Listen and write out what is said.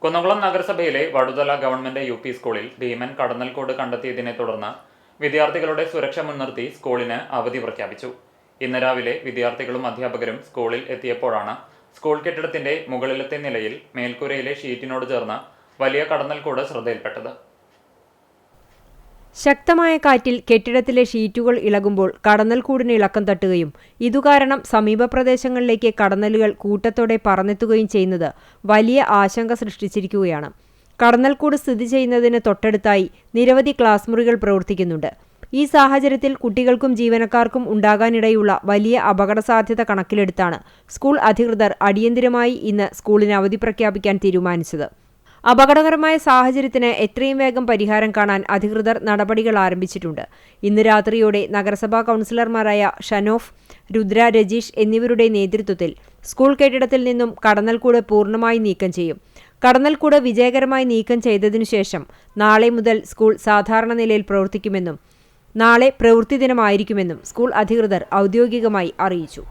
കുന്നംകുളം നഗരസഭയിലെ Vaduthala government UP. സ്കൂളിൽ ഭീമൻ കടന്നൽക്കൂട് കണ്ടെത്തിയതിനെ തുടർന്ന് വിദ്യാർത്ഥികളുടെ സുരക്ഷ മുൻനിർത്തി സ്കൂളിന് അവധി പ്രഖ്യാപിച്ചു. ഇന്ന് രാവിലെ വിദ്യാർത്ഥികളും അധ്യാപകരും സ്കൂളിൽ എത്തിയപ്പോഴാണ് സ്കൂൾ കെട്ടിടത്തിന്റെ മുകളിലത്തെ നിലയിൽ മേൽക്കൂരയിലെ ഷീറ്റിനോട് ചേർന്ന് വലിയ കടന്നൽക്കൂട് ശ്രദ്ധയിൽപ്പെട്ടത്. ശക്തമായ കാറ്റിൽ കെട്ടിടത്തിലെ ഷീറ്റുകൾ ഇളകുമ്പോൾ കടന്നൽക്കൂടിന് ഇളക്കം തട്ടുകയും ഇതുകാരണം സമീപ പ്രദേശങ്ങളിലേക്ക് കടന്നലുകൾ കൂട്ടത്തോടെ പറന്നെത്തുകയും ചെയ്യുന്നത് വലിയ ആശങ്ക സൃഷ്ടിച്ചിരിക്കുകയാണ്. കടന്നൽക്കൂട് സ്ഥിതി ചെയ്യുന്നതിന് തൊട്ടടുത്തായി നിരവധി ക്ലാസ് മുറികൾ പ്രവർത്തിക്കുന്നുണ്ട്. ഈ സാഹചര്യത്തിൽ കുട്ടികൾക്കും ജീവനക്കാർക്കും ഉണ്ടാകാനിടയുള്ള വലിയ അപകടസാധ്യത കണക്കിലെടുത്താണ് സ്കൂൾ അധികൃതർ അടിയന്തിരമായി ഇന്ന് സ്കൂളിന് അവധി പ്രഖ്യാപിക്കാൻ തീരുമാനിച്ചത്. അപകടകരമായ സാഹചര്യത്തിന് എത്രയും വേഗം പരിഹാരം കാണാൻ അധികൃതർ നടപടികൾ ആരംഭിച്ചിട്ടുണ്ട്. ഇന്ന് രാത്രിയോടെ നഗരസഭാ കൗൺസിലർമാരായ ഷനോഫ്, രുദ്ര, രജീഷ് എന്നിവരുടെ നേതൃത്വത്തിൽ സ്കൂൾ കെട്ടിടത്തിൽ നിന്നും കടന്നൽക്കൂട് പൂർണ്ണമായി നീക്കം ചെയ്യും. കടന്നൽക്കൂട് വിജയകരമായി നീക്കം ചെയ്തതിനു ശേഷം നാളെ മുതൽ സ്കൂൾ സാധാരണ നിലയിൽ പ്രവർത്തിക്കുമെന്നും നാളെ പ്രവൃത്തി ദിനമായിരിക്കുമെന്നും സ്കൂൾ അധികൃതർ ഔദ്യോഗികമായി അറിയിച്ചു.